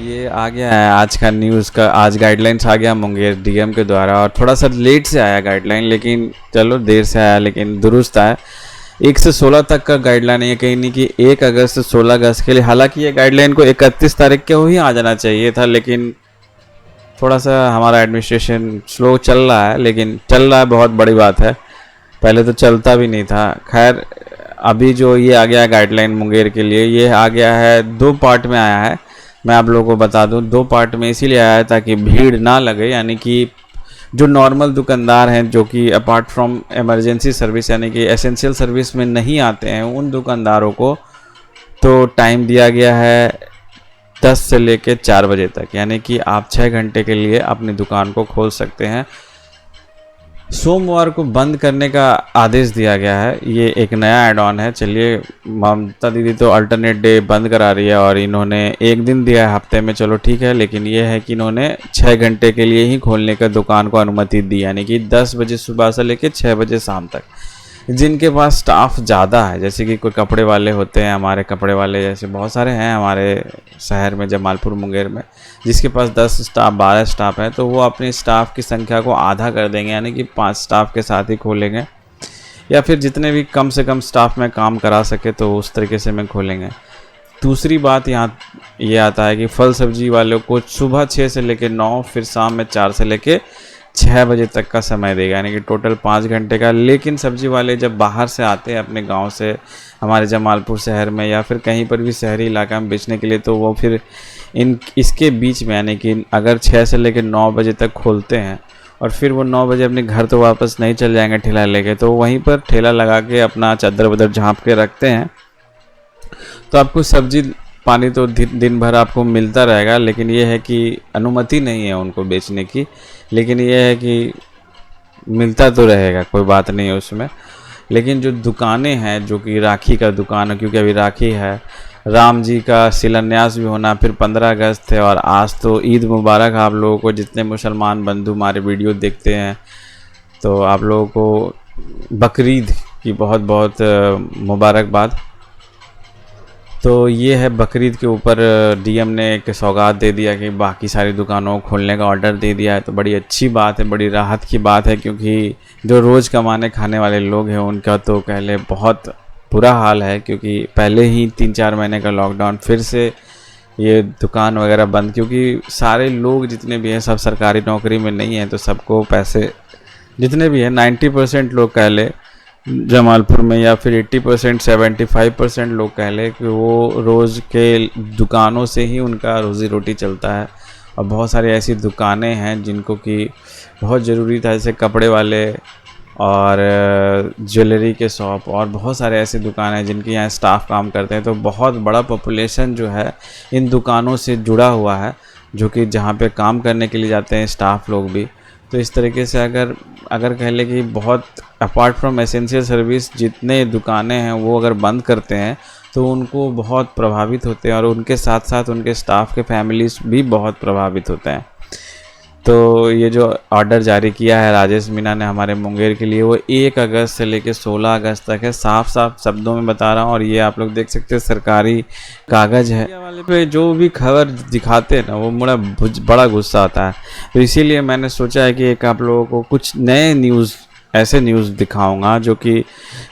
ये आ गया है आज का न्यूज़ का। आज गाइडलाइंस आ गया मुंगेर डीएम के द्वारा, और थोड़ा सा लेट से आया गाइडलाइन, लेकिन चलो देर से आया लेकिन दुरुस्त आया। 1 से 16 तक का गाइडलाइन है, कहीं नहीं कि 1 अगस्त से 16 अगस्त के लिए। हालांकि ये गाइडलाइन को 31 तारीख के ही आ जाना चाहिए था, लेकिन थोड़ा सा हमारा एडमिनिस्ट्रेशन स्लो चल रहा है, लेकिन चल रहा है, बहुत बड़ी बात है। पहले तो चलता भी नहीं था। खैर, अभी जो ये आ गया गाइडलाइन मुंगेर के लिए, ये आ गया है 2 पार्ट में आया है। मैं आप लोगों को बता दूं, 2 पार्ट में इसीलिए आया है ताकि भीड़ ना लगे, यानी कि जो नॉर्मल दुकानदार हैं जो कि अपार्ट फ्रॉम इमरजेंसी सर्विस यानी कि एसेंशियल सर्विस में नहीं आते हैं, उन दुकानदारों को तो टाइम दिया गया है 10 से लेकर 4 बजे तक, यानी कि आप 6 घंटे के लिए अपनी दुकान को खोल सकते हैं। सोमवार को बंद करने का आदेश दिया गया है। ये एक नया ऐड ऑन है। चलिए, ममता दीदी तो अल्टरनेट डे बंद करा रही है और इन्होंने एक दिन दिया है हफ्ते में, चलो ठीक है, लेकिन ये है कि इन्होंने 6 घंटे के लिए ही खोलने का दुकान को अनुमति दी, यानी कि 10 बजे सुबह से लेकर 6 बजे शाम तक। जिनके पास स्टाफ ज़्यादा है, जैसे कि कोई कपड़े वाले होते हैं, हमारे कपड़े वाले जैसे बहुत सारे हैं हमारे शहर में, जमालपुर मुंगेर में, जिसके पास 10 स्टाफ 12 स्टाफ है, तो वो अपने स्टाफ की संख्या को आधा कर देंगे, यानी कि 5 स्टाफ के साथ ही खोलेंगे, या फिर जितने भी कम से कम स्टाफ में काम करा सके तो उस तरीके से में खोलेंगे। दूसरी बात यहाँ ये आता है कि फल सब्जी वालों को सुबह 6 से लेकर 9, फिर शाम में 4 से लेकर 6 बजे तक का समय देगा, यानी कि टोटल 5 घंटे का। लेकिन सब्जी वाले जब बाहर से आते हैं अपने गांव से हमारे जमालपुर शहर में या फिर कहीं पर भी शहरी इलाका में बेचने के लिए, तो वो फिर इसके बीच में, यानी कि अगर 6 से लेकर 9 बजे तक खोलते हैं और फिर वो 9 बजे अपने घर तो वापस नहीं चल जाएंगे ठेला लेके, तो वहीं पर ठेला लगा के अपना चादर वदर झाँप के रखते हैं, तो आपको सब्जी पानी तो दिन भर आपको मिलता रहेगा। लेकिन ये है कि अनुमति नहीं है उनको बेचने की, लेकिन ये है कि मिलता तो रहेगा, कोई बात नहीं है उसमें। लेकिन जो दुकानें हैं, जो कि राखी का दुकान है, क्योंकि अभी राखी है, राम जी का शिलान्यास भी होना, फिर 15 अगस्त है, और आज तो ईद मुबारक आप लोगों को। जितने मुसलमान बंधु हमारे वीडियो देखते हैं, तो आप लोगों को बकरीद की बहुत बहुत मुबारकबाद। तो ये है बकरीद के ऊपर डीएम ने एक सौगात दे दिया कि बाकी सारी दुकानों को खोलने का ऑर्डर दे दिया है, तो बड़ी अच्छी बात है, बड़ी राहत की बात है, क्योंकि जो रोज़ कमाने खाने वाले लोग हैं उनका तो पहले बहुत बुरा हाल है, क्योंकि पहले ही 3-4 महीने का लॉकडाउन, फिर से ये दुकान वगैरह बंद, क्योंकि सारे लोग जितने भी हैं सब सरकारी नौकरी में नहीं हैं, तो सबको पैसे जितने भी हैं 90% लोग कह ले जमालपुर में, या फिर 80% 75% लोग कह ले कि वो रोज़ के दुकानों से ही उनका रोज़ी रोटी चलता है। और बहुत सारी ऐसी दुकानें हैं जिनको कि बहुत ज़रूरी था, जैसे कपड़े वाले और ज्वेलरी के शॉप, और बहुत सारे ऐसी दुकानें हैं जिनके यहाँ स्टाफ काम करते हैं। तो बहुत बड़ा पॉपुलेशन जो है इन दुकानों से जुड़ा हुआ है, जो कि जहाँ पे काम करने के लिए जाते हैं स्टाफ लोग भी। तो इस तरीके से अगर कह लें कि बहुत अपार्ट फ्रॉम एसेंशियल सर्विस जितने दुकानें हैं वो अगर बंद करते हैं तो उनको बहुत प्रभावित होते हैं, और उनके साथ साथ उनके स्टाफ के फैमिलीज भी बहुत प्रभावित होते हैं। तो ये जो ऑर्डर जारी किया है राजेश मीना ने हमारे मुंगेर के लिए, वो 1 अगस्त से लेकर 16 अगस्त तक है। साफ साफ शब्दों में बता रहा हूँ, और ये आप लोग देख सकते हैं सरकारी कागज़ है। मीडिया वाले पे जो भी खबर दिखाते हैं ना, वो बड़ा गुस्सा आता है। तो इसीलिए मैंने सोचा है कि एक आप लोगों को कुछ नए न्यूज़, ऐसे न्यूज़ दिखाऊंगा जो कि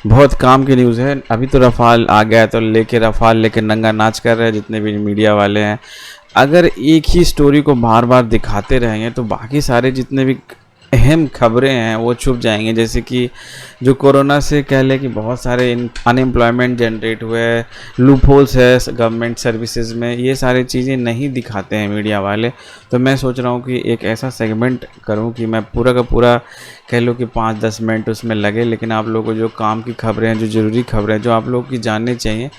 बहुत काम की न्यूज़ है। अभी तो रफ़ाल आ गया है, तो रफ़ाल लेके नंगा नाच कर रहे हैं जितने भी मीडिया वाले हैं। अगर एक ही स्टोरी को बार बार दिखाते रहेंगे तो बाकी सारे जितने भी अहम खबरें हैं वो छुप जाएंगे। जैसे कि जो कोरोना से कह लें कि बहुत सारे अनएम्प्लॉयमेंट जनरेट हुए, लूप होल्स है गवर्नमेंट सर्विसेज में, ये सारी चीज़ें नहीं दिखाते हैं मीडिया वाले। तो मैं सोच रहा हूँ कि एक ऐसा सेगमेंट करूँ कि मैं पूरा का पूरा कह लो कि 5-10 मिनट उसमें लगे, लेकिन आप लोगों को जो काम की खबरें हैं, जो ज़रूरी खबरें, जो आप लोगों की जाननी चाहिए,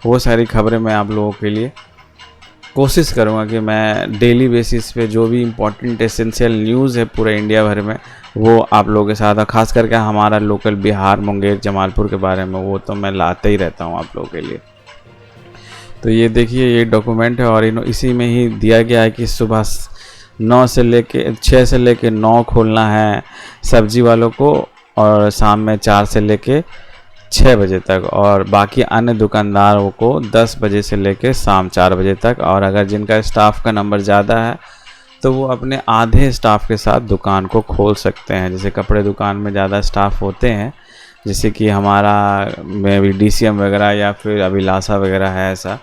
वो सारी खबरें मैं आप लोगों के लिए कोशिश करूँगा कि मैं डेली बेसिस पे जो भी इम्पोर्टेंट एसेंशियल न्यूज़ है पूरे इंडिया भर में, वो आप लोगों के साथ, खास करके हमारा लोकल बिहार मुंगेर जमालपुर के बारे में, वो तो मैं लाते ही रहता हूँ आप लोगों के लिए। तो ये देखिए, ये डॉक्यूमेंट है, और इसी में ही दिया गया है कि सुबह 6 से लेके 9 खोलना है सब्जी वालों को, और शाम में 4 से लेके 6 बजे तक, और बाकी अन्य दुकानदारों को 10 बजे से लेकर शाम 4 बजे तक। और अगर जिनका स्टाफ का नंबर ज़्यादा है तो वो अपने आधे स्टाफ के साथ दुकान को खोल सकते हैं। जैसे कपड़े दुकान में ज़्यादा स्टाफ होते हैं, जैसे कि हमारा में भी DCM वगैरह या फिर अभिलाषा वगैरह है ऐसा,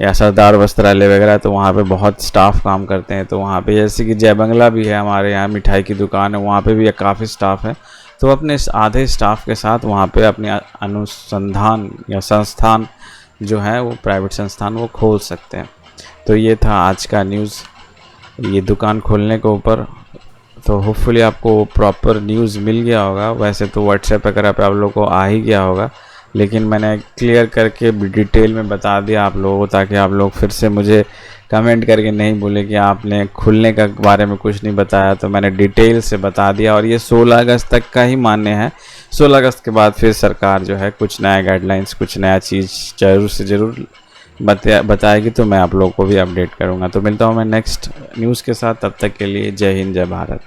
या सरदार वस्त्रालय वगैरह, तो वहाँ पे बहुत स्टाफ काम करते हैं। तो वहाँ पे जैसे कि जय बंगला भी है, हमारे यहाँ मिठाई की दुकान है, वहाँ पे भी काफ़ी स्टाफ है। तो अपने आधे स्टाफ के साथ वहाँ पे अपने अनुसंधान या संस्थान जो है वो प्राइवेट संस्थान वो खोल सकते हैं। तो ये था आज का न्यूज़ ये दुकान खोलने के ऊपर। तो होपफुली आपको प्रॉपर न्यूज़ मिल गया होगा। वैसे तो व्हाट्सएप वगैरह पे आप लोगों को आ ही गया होगा, लेकिन मैंने क्लियर करके डिटेल में बता दिया आप लोगों को, ताकि आप लोग फिर से मुझे कमेंट करके नहीं बोले कि आपने खुलने का बारे में कुछ नहीं बताया। तो मैंने डिटेल से बता दिया, और ये 16 अगस्त तक का ही मान्य है। 16 अगस्त के बाद फिर सरकार जो है कुछ नया गाइडलाइंस, कुछ नया चीज़ ज़रूर से ज़रूर बताएगी, तो मैं आप लोगों को भी अपडेट करूँगा। तो मिलता हूँ मैं नेक्स्ट न्यूज़ के साथ, तब तक के लिए जय हिंद, जय भारत।